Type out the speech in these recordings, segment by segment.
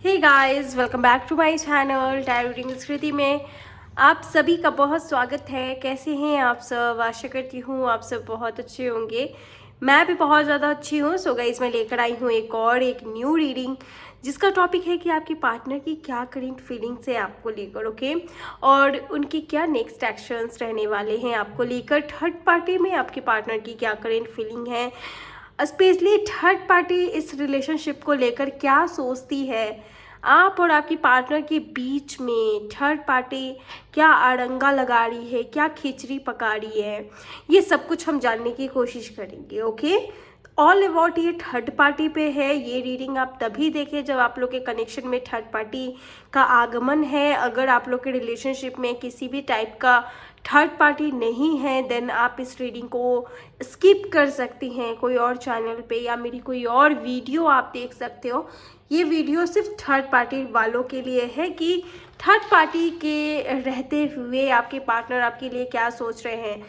Hey guys, welcome back to my channel time reading स्कृति में आप सभी का बहुत स्वागत है। कैसे हैं आप सब? आशा करती हूँ आप सब बहुत अच्छे होंगे। मैं भी बहुत ज़्यादा अच्छी हूँ। सो गाइस, मैं लेकर आई हूँ एक न्यू रीडिंग जिसका टॉपिक है कि आपकी पार्टनर की क्या करेंट फीलिंग्स है आपको लेकर, ओके, और उनकी क्या नेक्स्ट एक्शंस रहने वाले हैं आपको लेकर। थर्ड पार्टी में आपके पार्टनर की क्या करेंट फीलिंग है, स्पेशली थर्ड पार्टी इस रिलेशनशिप को लेकर क्या सोचती है, आप और आपकी पार्टनर के बीच में थर्ड पार्टी क्या अड़ंगा लगा रही है, क्या खिचड़ी पका रही है, ये सब कुछ हम जानने की कोशिश करेंगे। ओके, ऑल अबाउट ये थर्ड पार्टी पे है। ये रीडिंग आप तभी देखें जब आप लोग के कनेक्शन में थर्ड पार्टी का आगमन है। अगर आप लोग के रिलेशनशिप में किसी भी टाइप का थर्ड पार्टी नहीं है देन आप इस रीडिंग को स्किप कर सकती हैं, कोई और चैनल पे या मेरी कोई और वीडियो आप देख सकते हो। ये वीडियो सिर्फ थर्ड पार्टी वालों के लिए है कि थर्ड पार्टी के रहते हुए आपके पार्टनर आपके लिए क्या सोच रहे हैं,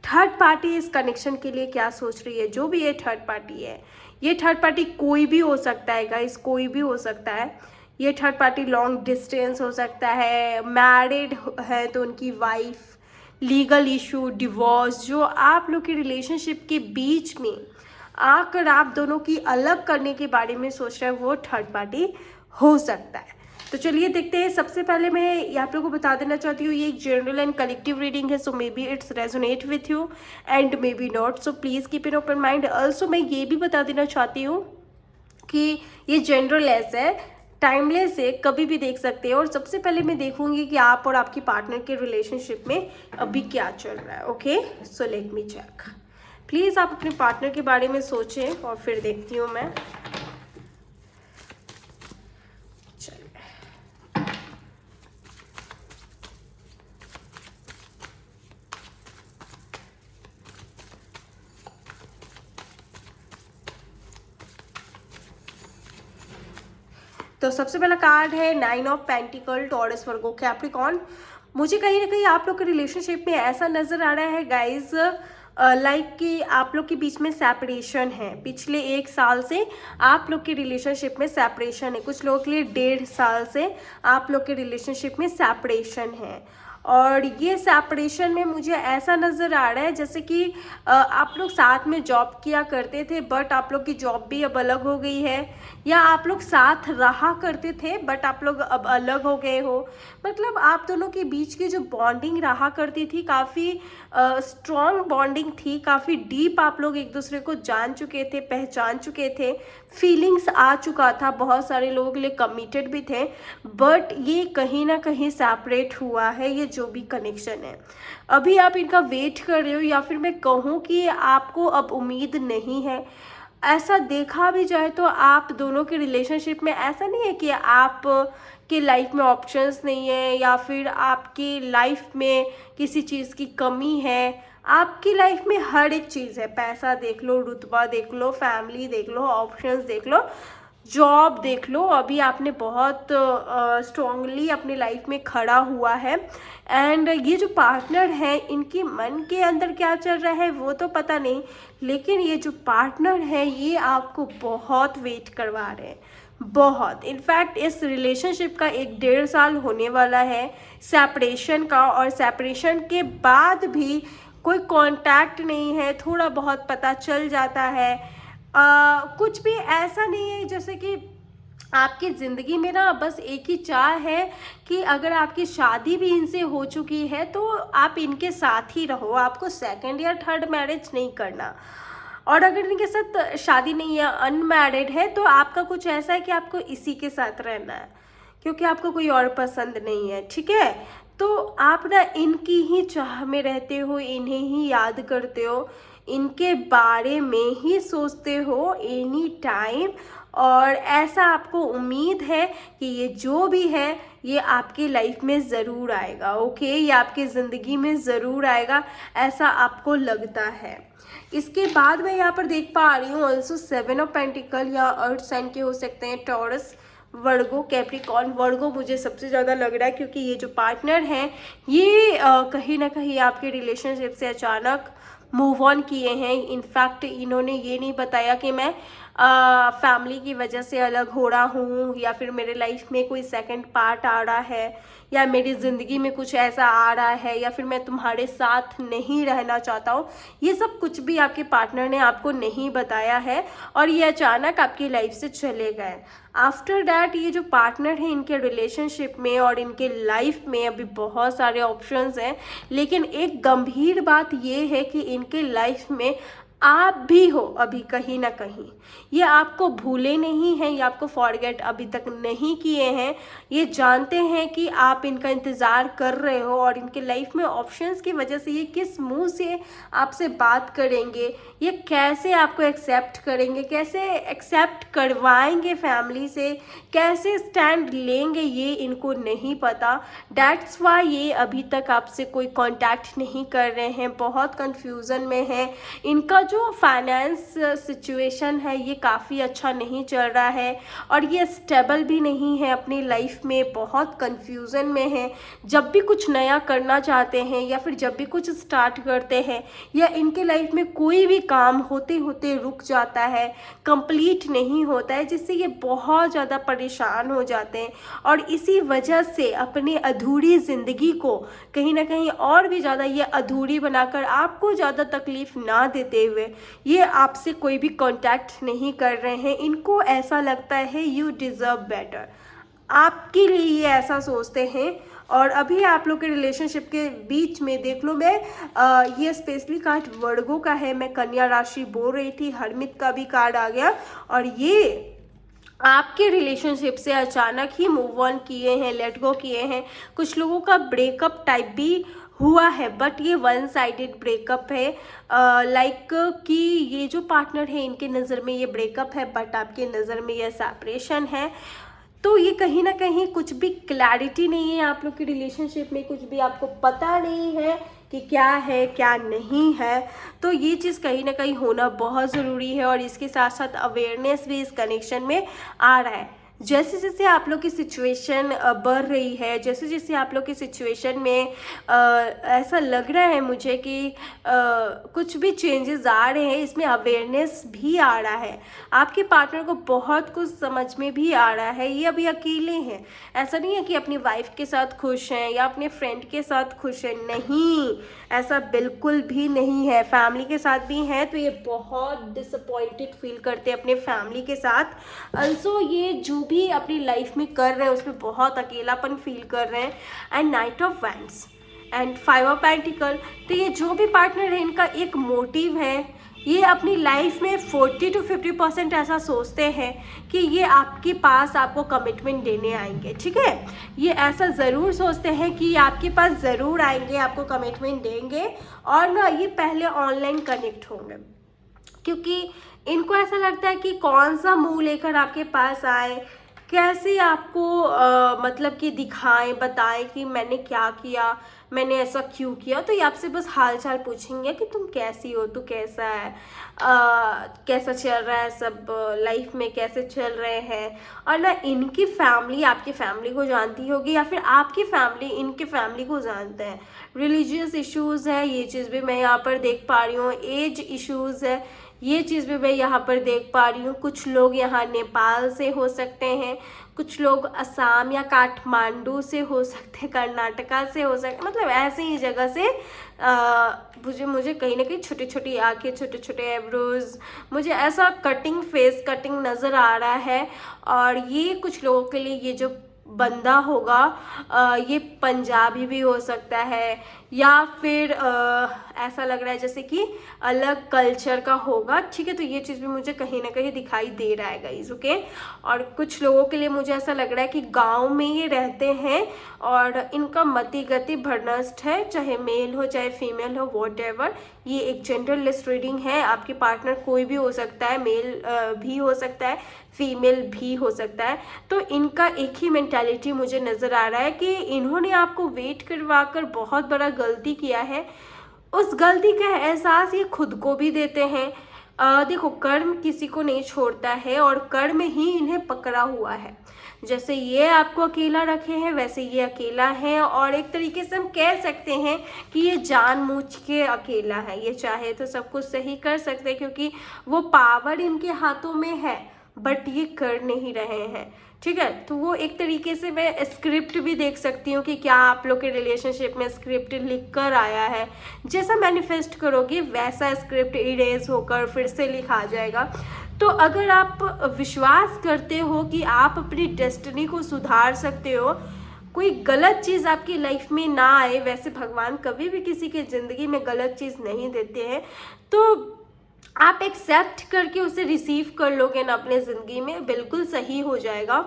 थर्ड पार्टी इस कनेक्शन के लिए क्या सोच रही है। जो भी ये थर्ड पार्टी है, ये थर्ड पार्टी कोई भी हो सकता है गाइस, कोई भी हो सकता है। ये थर्ड पार्टी लॉन्ग डिस्टेंस हो सकता है, मैरिड है तो उनकी वाइफ, लीगल इशू, डिवोर्स, जो आप लोग के रिलेशनशिप के बीच में आकर आप दोनों की अलग करने के बारे में सोच रहे हैं, वो थर्ड पार्टी हो सकता है। तो चलिए देखते हैं। सबसे पहले मैं आप लोगों को बता देना चाहती हूँ ये एक जनरल एंड कलेक्टिव रीडिंग है, so maybe it's resonate with you and maybe not, so please keep in open mind. Also मैं ये भी बता देना चाहती हूँ कि ये जनरल है, टाइमलेस है, कभी भी देख सकते हैं। और सबसे पहले मैं देखूंगी कि आप और आपकी पार्टनर के रिलेशनशिप में अभी क्या चल रहा है। Okay, so let me check. Please आप अपने पार्टनर के बारे में सोचें और फिर देखती हूँ मैं। चलिए, तो सबसे पहला कार्ड है 9 of pentacle, taurus, Virgo, Capricorn. मुझे कहीं ना कहीं आप लोग के रिलेशनशिप में ऐसा नज़र आ रहा है गाइज, लाइक कि आप लोग के बीच में सेपरेशन है। पिछले 1 साल से आप लोग के रिलेशनशिप में सेपरेशन है। कुछ लोगों के लिए 1.5 साल से आप लोग के रिलेशनशिप में सेपरेशन है। और ये सेपरेशन में मुझे ऐसा नज़र आ रहा है जैसे कि आप लोग साथ में जॉब किया करते थे बट आप लोग की जॉब भी अब अलग हो गई है, या आप लोग साथ रहा करते थे बट आप लोग अब अलग हो गए हो। मतलब आप दोनों के बीच की जो बॉन्डिंग रहा करती थी, काफ़ी स्ट्रॉन्ग बॉन्डिंग थी, काफ़ी डीप आप लोग एक दूसरे को जान चुके थे, पहचान चुके थे, फीलिंग्स आ चुका था, बहुत सारे लोगों के लिए कमिटेड भी थे। बट ये कहीं ना कहीं सेपरेट हुआ है, ये जो भी कनेक्शन है। अभी आप इनका वेट कर रहे हो, या फिर मैं कहूँ कि आपको अब उम्मीद नहीं है। ऐसा देखा भी जाए तो आप दोनों के रिलेशनशिप में ऐसा नहीं है कि आप के लाइफ में ऑप्शंस नहीं है या फिर आपकी लाइफ में किसी चीज़ की कमी है। आपकी लाइफ में हर एक चीज़ है, पैसा देख लो, रुतबा देख लो, फैमिली देख लो, ऑप्शंस देख लो, जॉब देख लो। अभी आपने बहुत स्ट्रांगली अपनी लाइफ में खड़ा हुआ है। एंड ये जो पार्टनर है, इनके मन के अंदर क्या चल रहा है वो तो पता नहीं, लेकिन ये जो पार्टनर है ये आपको बहुत वेट करवा रहे हैं, बहुत। इनफैक्ट इस रिलेशनशिप का 1-1.5 साल होने वाला है सेपरेशन का, और सेपरेशन के बाद भी कोई कांटेक्ट नहीं है, थोड़ा बहुत पता चल जाता है। कुछ भी ऐसा नहीं है जैसे कि आपकी ज़िंदगी में ना बस एक ही चाह है कि अगर आपकी शादी भी इनसे हो चुकी है तो आप इनके साथ ही रहो, आपको सेकंड या थर्ड मैरिज नहीं करना। और अगर इनके साथ शादी नहीं है, अनमैरिड है, तो आपका कुछ ऐसा है कि आपको इसी के साथ रहना है क्योंकि आपको कोई और पसंद नहीं है, ठीक है। तो आप ना इनकी ही चाह में रहते हो, इन्हें ही याद करते हो, इनके बारे में ही सोचते हो एनी टाइम। और ऐसा आपको उम्मीद है कि ये जो भी है ये आपकी लाइफ में ज़रूर आएगा, ओके, ये आपकी ज़िंदगी में ज़रूर आएगा, ऐसा आपको लगता है। इसके बाद मैं यहाँ पर देख पा रही हूँ ऑल्सो 7 ऑफ पेंटिकल, या अर्थ साइन के हो सकते हैं, टॉरस, वर्गो, कैप्रिकॉर्न। वर्गो मुझे सबसे ज़्यादा लग रहा है क्योंकि ये जो पार्टनर हैं ये कहीं ना कहीं आपके रिलेशनशिप से अचानक मूव ऑन किए हैं। इनफैक्ट इन्होंने ये नहीं बताया कि मैं फैमिली की वजह से अलग हो रहा हूँ, या फिर मेरे लाइफ में कोई सेकंड पार्ट आ रहा है, या मेरी ज़िंदगी में कुछ ऐसा आ रहा है, या फिर मैं तुम्हारे साथ नहीं रहना चाहता हूँ। ये सब कुछ भी आपके पार्टनर ने आपको नहीं बताया है और ये अचानक आपकी लाइफ से चले गए। आफ्टर डैट ये जो पार्टनर है, इनके रिलेशनशिप में और इनके लाइफ में अभी बहुत सारे ऑप्शंस हैं, लेकिन एक गंभीर बात ये है कि इनके लाइफ में आप भी हो अभी कहीं ना कहीं। ये आपको भूले नहीं हैं, ये आपको फॉरगेट अभी तक नहीं किए हैं। ये जानते हैं कि आप इनका इंतज़ार कर रहे हो और इनके लाइफ में ऑप्शंस की वजह से ये किस मुंह से आपसे बात करेंगे, ये कैसे आपको एक्सेप्ट करेंगे, कैसे एक्सेप्ट करवाएंगे फैमिली से, कैसे स्टैंड लेंगे, ये इनको नहीं पता। डैट्स वाई ये अभी तक आपसे कोई कांटेक्ट नहीं कर रहे हैं, बहुत कंफ्यूजन में है। इनका जो फाइनेंस सिचुएशन है ये काफ़ी अच्छा नहीं चल रहा है और ये स्टेबल भी नहीं है अपनी लाइफ में, बहुत कंफ्यूजन में है। जब भी कुछ नया करना चाहते हैं या फिर जब भी कुछ स्टार्ट करते हैं, या इनके लाइफ में कोई भी काम होते होते रुक जाता है, कंप्लीट नहीं होता है, जिससे ये बहुत ज़्यादा परेशान हो जाते हैं और इसी वजह से अपनी अधूरी ज़िंदगी को कहीं ना कहीं और भी ज़्यादा ये अधूरी बनाकर आपको ज़्यादा तकलीफ़ ना देते हुए ये आपसे कोई भी कांटेक्ट नहीं कर रहे हैं। इनको ऐसा लगता है यू डिज़र्व बेटर, आपके लिए ये ऐसा सोचते हैं। और अभी आप लोग के रिलेशनशिप के बीच में देख लो, मैं ये स्पेशली कार्ड वर्गो का है, मैं कन्या राशि बोल रही थी, हरमित का भी कार्ड आ गया और ये आपके रिलेशनशिप से अचानक ही मूव ऑन किए हैं, लेट गो किए हैं। कुछ लोगों का ब्रेकअप टाइप भी हुआ है, बट ये वन साइडेड ब्रेकअप है। लाइक कि ये जो पार्टनर है इनके नज़र में ये ब्रेकअप है, बट आपके नज़र में ये सेपरेशन है। तो ये कहीं ना कहीं कुछ भी क्लैरिटी नहीं है आप लोग की रिलेशनशिप में, कुछ भी आपको पता नहीं है कि क्या है क्या नहीं है। तो ये चीज़ कहीं ना कहीं होना बहुत ज़रूरी है और इसके साथ साथ अवेयरनेस भी इस कनेक्शन में आ रहा है। जैसे जैसे आप लोग की सिचुएशन बढ़ रही है, जैसे जैसे आप लोग की सिचुएशन में ऐसा लग रहा है मुझे कि कुछ भी चेंजेस आ रहे हैं, इसमें अवेयरनेस भी आ रहा है। आपके पार्टनर को बहुत कुछ समझ में भी आ रहा है, ये अभी अकेले हैं। ऐसा नहीं है कि अपनी वाइफ के साथ खुश हैं या अपने फ्रेंड के साथ खुश हैं, नहीं, ऐसा बिल्कुल भी नहीं है। फैमिली के साथ भी हैं तो ये बहुत डिसअपॉइंटेड फील करते हैं अपने फैमिली के साथ। अल्सो ये जो भी अपनी लाइफ में कर रहे हैं उसमें बहुत अकेलापन फील कर रहे हैं। And night of wands and 5 of pentacle, तो ये जो भी पार्टनर है इनका एक मोटिव है, ये अपनी लाइफ में 40 to 50% ऐसा सोचते हैं कि ये आपके पास आपको कमिटमेंट देने आएंगे, ठीक है। ये ऐसा ज़रूर सोचते हैं कि आपके पास ज़रूर आएंगे, आपको कमिटमेंट देंगे और ना ये पहले ऑनलाइन कनेक्ट होंगे, क्योंकि इनको ऐसा लगता है कि कौन सा मुंह लेकर आपके पास आए, कैसे आपको मतलब कि दिखाएं, बताएं कि मैंने क्या किया, मैंने ऐसा क्यों किया। तो ये आपसे बस हाल चाल पूछेंगे कि तुम कैसी हो, तू कैसा है, कैसा चल रहा है सब, लाइफ में कैसे चल रहे हैं। और ना इनकी फैमिली आपकी फैमिली को जानती होगी या फिर आपकी फैमिली इनके फैमिली को जानते हैं। रिलीजियस इश्यूज़ है, ये चीज़ भी मैं यहाँ पर देख पा रही हूँ। एज इश्यूज़ है, ये चीज़ भी मैं यहाँ पर देख पा रही हूँ। कुछ लोग यहाँ नेपाल से हो सकते हैं, कुछ लोग असम या काठमांडू से हो सकते हैं, कर्नाटका से हो सकते, मतलब ऐसे ही जगह से। मुझे कहीं ना कहीं छोटी छोटी आँखें, छोटे छोटे एब्रोज, मुझे ऐसा कटिंग फेस कटिंग नज़र आ रहा है। और ये कुछ लोगों के लिए ये जो बंदा होगा ये पंजाबी भी हो सकता है या फिर ऐसा लग रहा है जैसे कि अलग कल्चर का होगा, ठीक है। तो ये चीज़ भी मुझे कहीं ना कहीं दिखाई दे रहा है गाइज, ओके। और कुछ लोगों के लिए मुझे ऐसा लग रहा है कि गांव में ये रहते हैं और इनका मति गति भ्रष्ट है, चाहे मेल हो चाहे फीमेल हो, वॉट एवर। ये एक जनरलिस्ट रीडिंग है। आपके पार्टनर कोई भी हो सकता है, मेल भी हो सकता है, फीमेल भी हो सकता है। तो इनका एक ही मेंटालिटी मुझे नज़र आ रहा है कि इन्होंने आपको वेट करवा कर बहुत बड़ा गलती किया है। उस गलती का एहसास ये खुद को भी देते हैं, देखो, कर्म किसी को नहीं छोड़ता है और कर्म ही इन्हें पकड़ा हुआ है। जैसे ये आपको अकेला रखे हैं वैसे ये अकेला है, और एक तरीके से हम कह सकते हैं कि ये जानबूझ के अकेला है। ये चाहे तो सब कुछ सही कर सकते हैं क्योंकि वो पावर इनके हाथों में है, बट ये कर नहीं रहे हैं। ठीक है, तो वो एक तरीके से मैं स्क्रिप्ट भी देख सकती हूँ कि क्या आप लोग के रिलेशनशिप में स्क्रिप्ट लिख कर आया है। जैसा मैनिफेस्ट करोगे वैसा स्क्रिप्ट इरेज होकर फिर से लिखा जाएगा। तो अगर आप विश्वास करते हो कि आप अपनी डेस्टिनी को सुधार सकते हो, कोई गलत चीज़ आपकी लाइफ में ना आए, वैसे भगवान कभी भी किसी के ज़िंदगी में गलत चीज़ नहीं देते हैं, तो आप एक्सेप्ट करके उसे रिसीव कर लोगे ना अपने ज़िंदगी में, बिल्कुल सही हो जाएगा।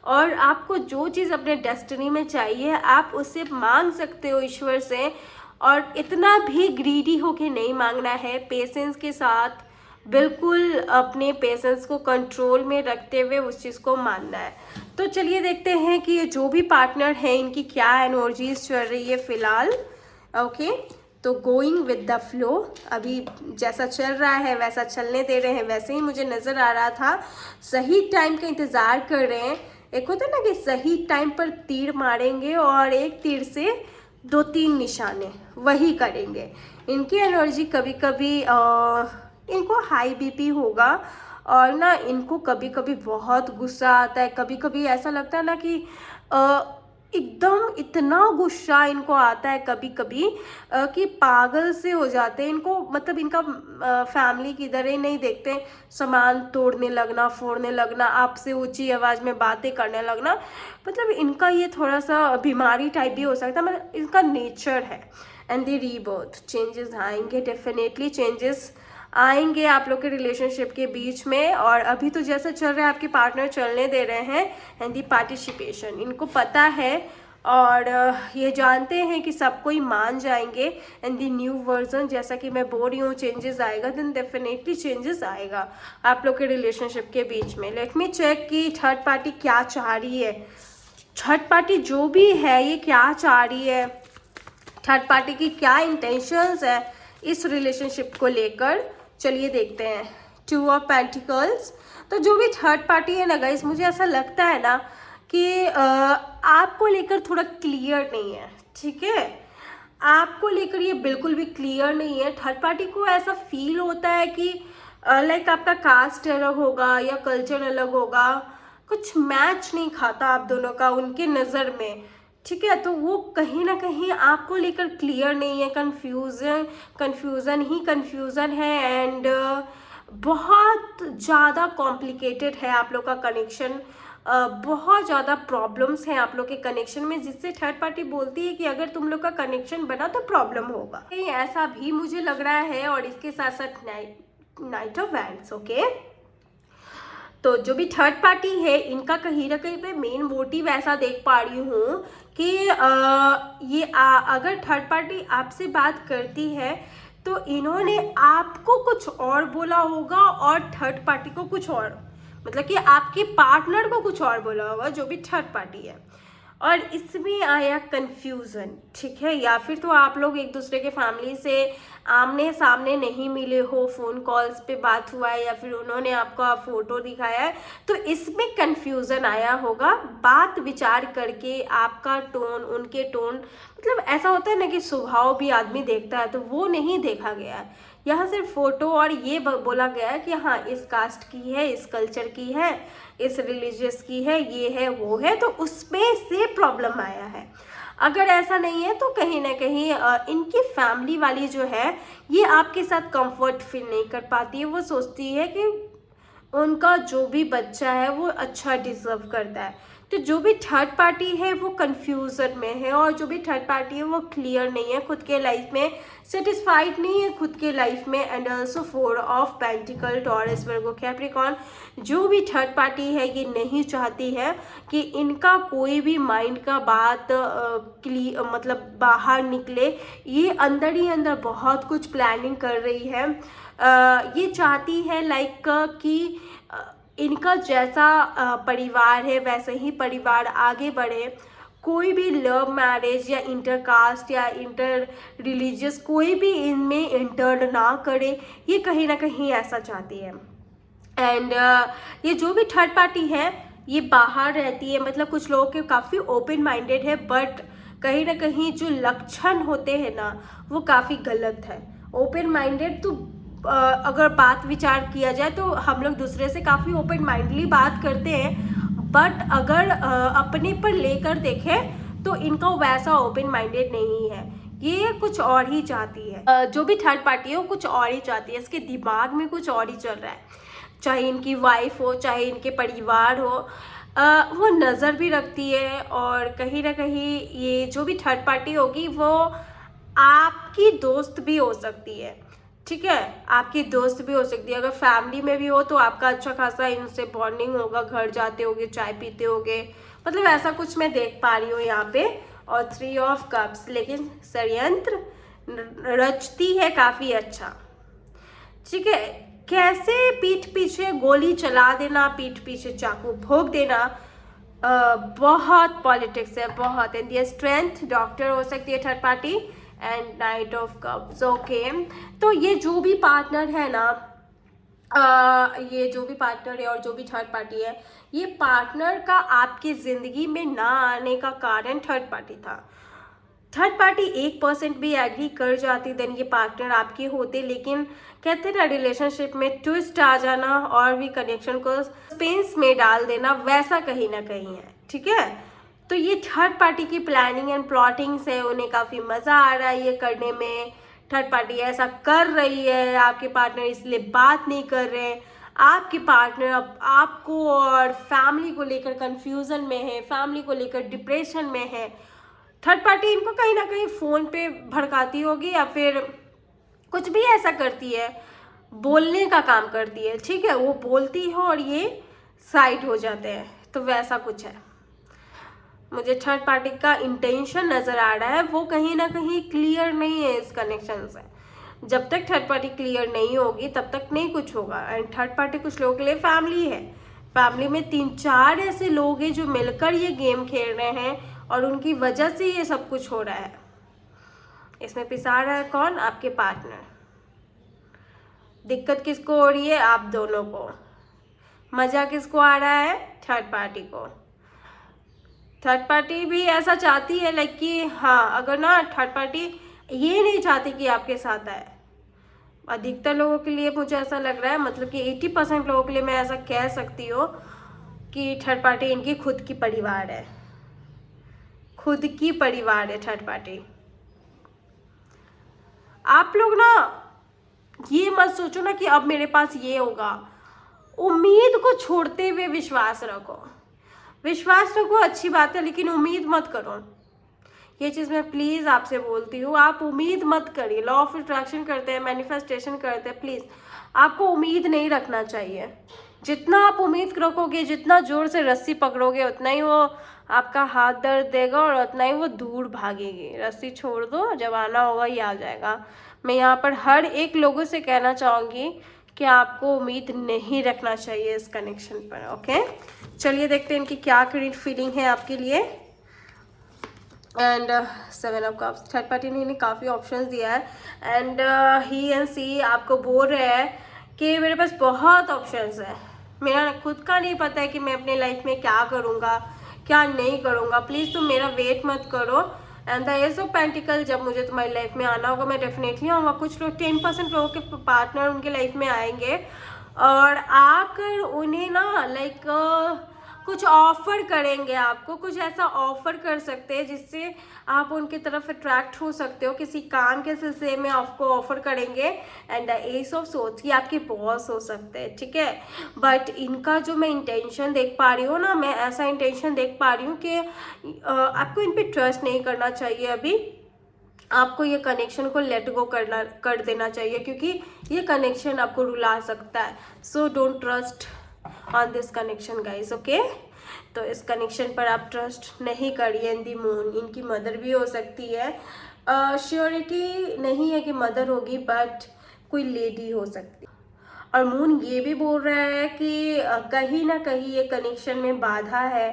और आपको जो चीज़ अपने डेस्टिनी में चाहिए आप उससे मांग सकते हो ईश्वर से, और इतना भी ग्रीडी होके नहीं मांगना है, पेशेंस के साथ बिल्कुल अपने पेशेंस को कंट्रोल में रखते हुए उस चीज़ को मानना है। तो चलिए देखते हैं कि ये जो भी पार्टनर है इनकी क्या एनर्जीज चल रही है फ़िलहाल। ओके, तो गोइंग विद द फ्लो, अभी जैसा चल रहा है वैसा चलने दे रहे हैं। वैसे ही मुझे नज़र आ रहा था, सही टाइम का इंतज़ार कर रहे हैं। एक होता है ना कि सही टाइम पर तीर मारेंगे और एक तीर से 2-3 निशाने, वही करेंगे। इनकी एनर्जी कभी कभी इनको हाई बीपी होगा, और ना इनको कभी कभी बहुत गुस्सा आता है। कभी कभी ऐसा लगता है ना कि एकदम इतना गुस्सा इनको आता है कभी कभी कि पागल से हो जाते हैं। इनको मतलब इनका फैमिली किधर ही नहीं देखते, सामान तोड़ने लगना, फोड़ने लगना, आपसे ऊंची आवाज़ में बातें करने लगना। मतलब इनका ये थोड़ा सा बीमारी टाइप भी हो सकता है, मतलब इनका नेचर है। एंड द रीबर्थ, चेंजेस आएंगे, डेफिनेटली चेंजेस आएंगे आप लोग के रिलेशनशिप के बीच में। और अभी तो जैसा चल रहा है आपके पार्टनर चलने दे रहे हैं। एंड दी पार्टिसिपेशन, इनको पता है और ये जानते हैं कि सबको ही मान जाएंगे। एंड दी न्यू वर्जन, जैसा कि मैं बोल रही हूँ, चेंजेस आएगा, देन डेफिनेटली चेंजेस आएगा आप लोग के रिलेशनशिप के बीच में। लेट मी चेक कि थर्ड पार्टी क्या चाह रही है। थर्ड पार्टी जो भी है ये क्या चाह रही है, थर्ड पार्टी की क्या इंटेंशंस है इस रिलेशनशिप को लेकर, चलिए देखते हैं। 2 ऑफ पेंटिकल्स, तो जो भी थर्ड पार्टी है ना गाइस, मुझे ऐसा लगता है ना कि आपको लेकर थोड़ा क्लियर नहीं है। ठीक है, आपको लेकर ये बिल्कुल भी क्लियर नहीं है। थर्ड पार्टी को ऐसा फील होता है कि लाइक आपका कास्ट अलग होगा या कल्चर अलग होगा, कुछ मैच नहीं खाता आप दोनों का उनके नज़र में। ठीक है, तो वो कहीं ना कहीं आपको लेकर क्लियर नहीं है, कन्फ्यूज़न ही कन्फ्यूज़न है। एंड बहुत ज़्यादा कॉम्प्लिकेटेड है आप लोग का कनेक्शन। बहुत ज़्यादा प्रॉब्लम्स हैं आप लोग के कनेक्शन में, जिससे थर्ड पार्टी बोलती है कि अगर तुम लोग का कनेक्शन बना तो प्रॉब्लम होगा। ऐसा भी मुझे लग रहा है। और इसके साथ साथ नाइट ऑफ वैंड्स। ओके, तो जो भी थर्ड पार्टी है इनका कहीं ना कहीं पे मेन मोटिव ऐसा देख पा रही हूँ कि अगर थर्ड पार्टी आपसे बात करती है तो इन्होंने आपको कुछ और बोला होगा और थर्ड पार्टी को कुछ और, मतलब कि आपके पार्टनर को कुछ और बोला होगा जो भी थर्ड पार्टी है। और इसमें आया कंफ्यूजन। ठीक है, या फिर तो आप लोग एक दूसरे के फैमिली से आमने सामने नहीं मिले हो, फ़ोन कॉल्स पे बात हुआ है, या फिर उन्होंने आपका फ़ोटो दिखाया है, तो इसमें कंफ्यूजन आया होगा। बात विचार करके आपका टोन, उनके टोन, मतलब ऐसा होता है ना कि स्वभाव भी आदमी देखता है, तो वो नहीं देखा गया है। यहाँ सिर्फ फोटो और ये बोला गया है कि हाँ इस कास्ट की है, इस कल्चर की है, इस रिलीजियस की है, ये है वो है, तो उसमें से प्रॉब्लम आया है। अगर ऐसा नहीं है तो कहीं ना कहीं इनकी फैमिली वाली जो है ये आपके साथ कंफर्ट फील नहीं कर पाती है। वो सोचती है कि उनका जो भी बच्चा है वो अच्छा डिजर्व करता है। तो जो भी थर्ड पार्टी है वो कंफ्यूजन में है, और जो भी थर्ड पार्टी है वो क्लियर नहीं है, खुद के लाइफ में सेटिस्फाइड नहीं है खुद के लाइफ में। And also 4 of pentacle, taurus, Virgo, Capricorn, जो भी थर्ड पार्टी है ये नहीं चाहती है कि इनका कोई भी माइंड का बात मतलब बाहर निकले। ये अंदर ही अंदर बहुत कुछ प्लानिंग कर रही है। ये चाहती है लाइक कि इनका जैसा परिवार है वैसे ही परिवार आगे बढ़े, कोई भी लव मैरिज या इंटरकास्ट या इंटर रिलीजियस कोई भी इनमें इंटर्ड ना करे, ये कहीं ना कहीं ऐसा चाहती है। एंड ये जो भी थर्ड पार्टी है ये बाहर रहती है, मतलब कुछ लोग के काफ़ी ओपन माइंडेड है, बट कहीं ना कहीं जो लक्षण होते हैं ना वो काफ़ी गलत है। ओपन माइंडेड तो अगर बात विचार किया जाए तो हम लोग दूसरे से काफ़ी ओपन माइंडली बात करते हैं, बट अगर अपने पर लेकर देखें तो इनका वैसा ओपन माइंडेड नहीं है, ये कुछ और ही चाहती है। जो भी थर्ड पार्टी है वो कुछ और ही चाहती है, इसके दिमाग में कुछ और ही चल रहा है, चाहे इनकी वाइफ हो चाहे इनके परिवार हो, वो नज़र भी रखती है। और कहीं ना कहीं ये जो भी थर्ड पार्टी होगी वो आपकी दोस्त भी हो सकती है, ठीक है, आपकी दोस्त भी हो सकती है। अगर फैमिली में भी हो तो आपका अच्छा खासा इनसे बॉन्डिंग होगा, घर जाते होगे, चाय पीते होगे, मतलब ऐसा कुछ मैं देख पा रही हूँ यहाँ पे। और 3 ऑफ कप्स, लेकिन षड्यंत्र रचती है काफ़ी अच्छा, ठीक है। कैसे पीठ पीछे गोली चला देना, पीठ पीछे चाकू भोंक देना, बहुत पॉलिटिक्स है, बहुत। एंड ये स्ट्रेंथ डॉक्टर हो सकती है third party. And night of cups, okay. तो ये जो भी पार्टनर है ना, ये जो भी पार्टनर है और जो भी थर्ड पार्टी है, ये पार्टनर का आपकी ज़िंदगी में ना आने का कारण थर्ड पार्टी था। थर्ड पार्टी 1% भी एग्री कर जाती देन ये पार्टनर आपके होते, लेकिन कहते हैं ना रिलेशनशिप में ट्विस्ट आ जाना और भी कनेक्शन को स्पेस में डाल देना, वैसा कहीं ना कहीं है, ठीक है। तो ये थर्ड पार्टी की प्लानिंग एंड प्लॉटिंग से उन्हें काफ़ी मज़ा आ रहा है ये करने में। थर्ड पार्टी ऐसा कर रही है, आपके पार्टनर इसलिए बात नहीं कर रहे हैं। आपके पार्टनर अब आपको और फैमिली को लेकर कंफ्यूजन में है, फैमिली को लेकर डिप्रेशन में है। थर्ड पार्टी इनको कहीं ना कहीं फ़ोन पे भड़काती होगी या फिर कुछ भी ऐसा करती है, बोलने का काम करती है, ठीक है, वो बोलती है और ये साइड हो जाते हैं, तो वैसा कुछ है। मुझे थर्ड पार्टी का इंटेंशन नज़र आ रहा है, वो कहीं ना कहीं क्लियर नहीं है इस कनेक्शन से। जब तक थर्ड पार्टी क्लियर नहीं होगी तब तक नहीं कुछ होगा। एंड थर्ड पार्टी कुछ लोगों के लिए फैमिली है, फैमिली में 3-4 ऐसे लोग हैं जो मिलकर ये गेम खेल रहे हैं और उनकी वजह से ये सब कुछ हो रहा है। इसमें पिसा रहा है कौन? आपके पार्टनर। दिक्कत किसको हो रही है? आप दोनों को। मज़ा किसको आ रहा है? थर्ड पार्टी को। थर्ड पार्टी भी ऐसा चाहती है लाइक कि हाँ, अगर ना थर्ड पार्टी ये नहीं चाहती कि आपके साथ आए। अधिकतर लोगों के लिए मुझे ऐसा लग रहा है, मतलब कि 80% लोगों के लिए मैं ऐसा कह सकती हूँ कि थर्ड पार्टी इनकी खुद की परिवार है, खुद की परिवार है थर्ड पार्टी। आप लोग ना ये मत सोचो ना कि अब मेरे पास ये होगा। उम्मीद को छोड़ते हुए विश्वास रखो। विश्वास रखो अच्छी बात है, लेकिन उम्मीद मत करो। ये चीज़ मैं प्लीज़ आपसे बोलती हूँ, आप उम्मीद मत करिए। लॉ ऑफ अट्रैक्शन करते हैं, मैनिफेस्टेशन करते हैं, प्लीज़ आपको उम्मीद नहीं रखना चाहिए। जितना आप उम्मीद रखोगे, जितना ज़ोर से रस्सी पकड़ोगे, उतना ही वो आपका हाथ दर्द देगा और उतना ही वो दूर भागेगी। रस्सी छोड़ दो, जब आना होगा ये आ जाएगा। मैं यहाँ पर हर एक लोगों से कहना चाहूँगी कि आपको उम्मीद नहीं रखना चाहिए इस कनेक्शन पर, ओके। चलिए देखते हैं इनकी क्या करेंट फीलिंग है आपके लिए। And 7 of cups, third party ने इन्हें काफ़ी ऑप्शंस दिया है। एंड ही एंड सी आपको बोल रहे हैं कि मेरे पास बहुत ऑप्शंस है, मेरा खुद का नहीं पता है कि मैं अपनी लाइफ में क्या करूँगा क्या नहीं करूँगा, प्लीज़ तुम मेरा वेट मत करो। And the age of pentacle, जब मुझे तुम्हारी लाइफ में आना होगा मैं डेफिनेटली आऊँगा। कुछ लोग 10% लोगों के पार्टनर उनके लाइफ में आएंगे और आकर उन्हें ना लाइक कुछ ऑफर करेंगे आपको, कुछ ऐसा ऑफर कर सकते हैं जिससे आप उनकी तरफ अट्रैक्ट हो सकते हो। किसी काम के सिलसिले में आपको ऑफर करेंगे। And the S of swords, ये आपके बॉस हो सकते हैं, ठीक है। बट इनका जो मैं इंटेंशन देख पा रही हूँ ना, मैं ऐसा इंटेंशन देख पा रही हूँ कि आपको इन पर ट्रस्ट नहीं करना चाहिए अभी। आपको ये कनेक्शन को लेट गो कर देना चाहिए, क्योंकि ये कनेक्शन आपको रुला सकता है। So don't trust on this connection guys, okay. तो इस कनेक्शन पर आप ट्रस्ट नहीं करिए। इन दी मून, इनकी मदर भी हो सकती है, श्योरिटी नहीं है कि मदर होगी, बट कोई लेडी हो सकती है। और मून ये भी बोल रहा है कि कहीं ना कहीं ये कनेक्शन में बाधा है,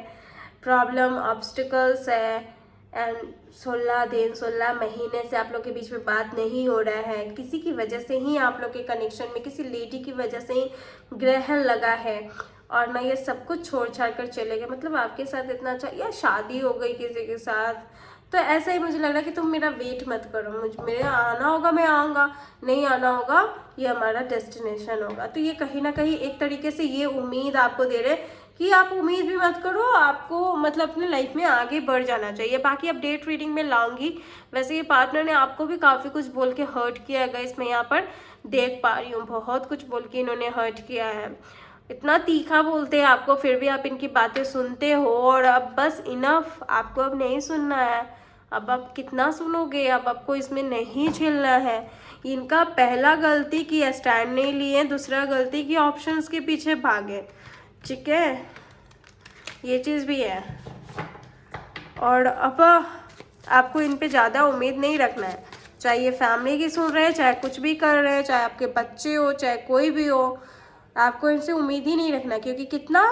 प्रॉब्लम ऑब्स्टिकल्स है एंड 16 दिन 16 महीने से आप लोग के बीच में बात नहीं हो रहा है, किसी की वजह से ही आप लोग के कनेक्शन में किसी लेडी की वजह से ही ग्रहण लगा है और मैं ये सब कुछ छोड़ छाड़ कर चले गए, मतलब आपके साथ इतना अच्छा, या शादी हो गई किसी के साथ, तो ऐसा ही मुझे लग रहा है कि तुम मेरा वेट मत करो, मेरे आना होगा मैं आऊँगा, नहीं आना होगा ये हमारा डेस्टिनेशन होगा। तो ये कहीं ना कहीं एक तरीके से ये उम्मीद आपको दे रहे कि आप उम्मीद भी मत करो, आपको मतलब अपने लाइफ में आगे बढ़ जाना चाहिए। बाकी अब डेट रीडिंग में लाऊंगी। वैसे ये पार्टनर ने आपको भी काफ़ी कुछ बोल के हर्ट किया है गाइस, मैं यहाँ पर देख पा रही हूँ, बहुत कुछ बोल के इन्होंने हर्ट किया है, इतना तीखा बोलते हैं आपको, फिर भी आप इनकी बातें सुनते हो और अब बस इनफ, आपको अब नहीं सुनना है, अब आप कितना सुनोगे, अब आपको इसमें नहीं झेलना है। इनका पहला गलती किया, स्टैंड नहीं लिए, दूसरा गलती की ऑप्शंस के पीछे भागे, ठीक है, ये चीज़ भी है। और अब आपको इन पे ज़्यादा उम्मीद नहीं रखना है, चाहे ये फैमिली की सुन रहे हैं, चाहे कुछ भी कर रहे हैं, चाहे आपके बच्चे हो, चाहे कोई भी हो, आपको इनसे उम्मीद ही नहीं रखना, क्योंकि कितना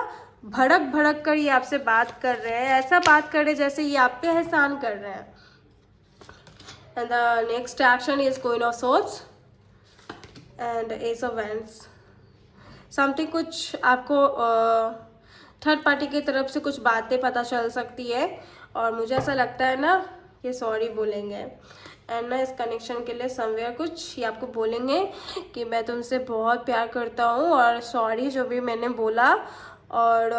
भड़क भड़क कर ये आपसे बात कर रहे हैं, ऐसा बात कर रहे हैं जैसे ये आप पे एहसान कर रहे हैं। And the next action is queen of swords and S of wands. Something कुछ आपको थर्ड पार्टी की तरफ से कुछ बातें पता चल सकती है और मुझे ऐसा लगता है ना ये सॉरी बोलेंगे एंड ना इस कनेक्शन के लिए समवेयर कुछ ये आपको बोलेंगे कि मैं तुमसे बहुत प्यार करता हूँ और सॉरी जो भी मैंने बोला, और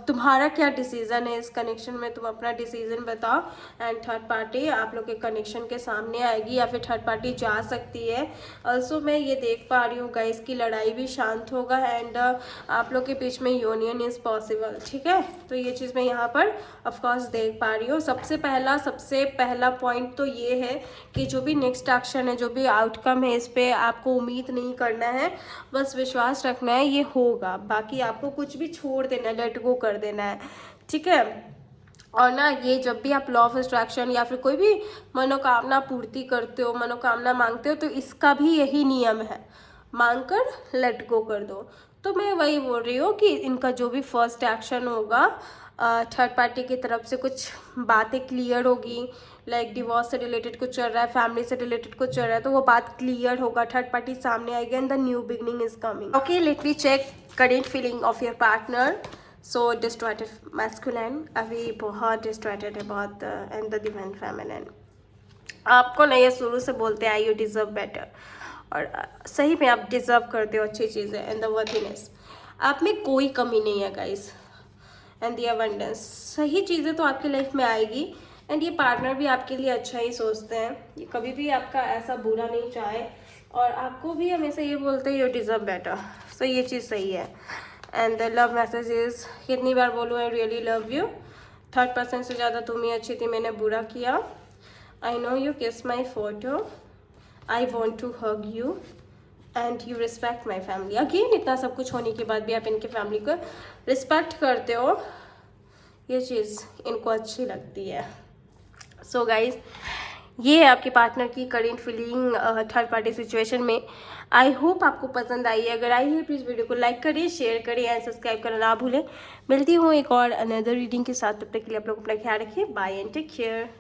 तुम्हारा क्या डिसीज़न है इस कनेक्शन में, तुम अपना डिसीज़न बताओ। एंड थर्ड पार्टी आप लोग के कनेक्शन के सामने आएगी या फिर थर्ड पार्टी जा सकती है। ऑल्सो मैं ये देख पा रही हूँ गाइस की लड़ाई भी शांत होगा एंड आप लोग के बीच में यूनियन इज़ पॉसिबल, ठीक है। तो ये चीज़ मैं यहाँ पर ऑफकोर्स देख पा रही हूँ। सबसे पहला पॉइंट तो ये है कि जो भी नेक्स्ट एक्शन है, जो भी आउटकम है, इस पर आपको उम्मीद नहीं करना है, बस विश्वास रखना है ये होगा। बाकी आपको कुछ भी छोड़ देना है, लेट गो कर देना है, ठीक है। और ना ये जब भी आप लॉ ऑफ अट्रैक्शन या फिर कोई भी मनोकामना पूर्ति करते हो, मनोकामना मांगते हो, तो इसका भी यही नियम है, मांग कर लेट गो कर दो। तो मैं वही बोल रही हूँ कि इनका जो भी फर्स्ट एक्शन होगा, थर्ड पार्टी की तरफ से कुछ बातें क्लियर होगी, लाइक डिवोर्स से रिलेटेड कुछ चल रहा है, फैमिली से रिलेटेड कुछ चल रहा है, तो वो बात क्लियर होगा, थर्ड पार्टी सामने आएगी and the new beginning is coming. Okay, let me check current feeling of your partner. So distracted masculine, अभी बहुत डिस्ट्रैक्टेड है, बहुत, एंड द डिवाइन फेमिनिन। आपको नहीं, ये शुरू से बोलते हैं यू डिजर्व बेटर, और सही में आप डिजर्व करते हो अच्छी चीज़ें एंड द वर्थीनेस, आप में कोई कमी नहीं है गाइस, एंड दी अबंडेंस, सही चीज़ें तो आपकी लाइफ में आएगी एंड ये पार्टनर भी आपके लिए अच्छा ही सोचते हैं, ये कभी भी आपका ऐसा बुरा नहीं चाहे और आपको भी हमेशा ये बोलते हैं यू डिजर्व बेटर। सो ये चीज़ सही है। एंड द लव मैसेजेस, कितनी बार बोलूँ I really love you, third person से ज़्यादा तुम ही अच्छी थी, मैंने बुरा किया, आई know you kiss my photo, I want to hug you and you respect my family. Again इतना सब कुछ होने के बाद भी आप इनके फैमिली को रिस्पेक्ट करते हो, ये चीज़ इनको अच्छी लगती है। सो गाइज, ये है आपके पार्टनर की current feeling third party situation में। आई होप आपको पसंद आई है, अगर आई है प्लीज़ वीडियो को लाइक करिए, शेयर करिए एंड सब्सक्राइब करना ना भूलें। मिलती हूँ एक और अनदर रीडिंग के साथ, तब तक के लिए आप लोग अपना ख्याल रखिए, बाय एंड टेक केयर।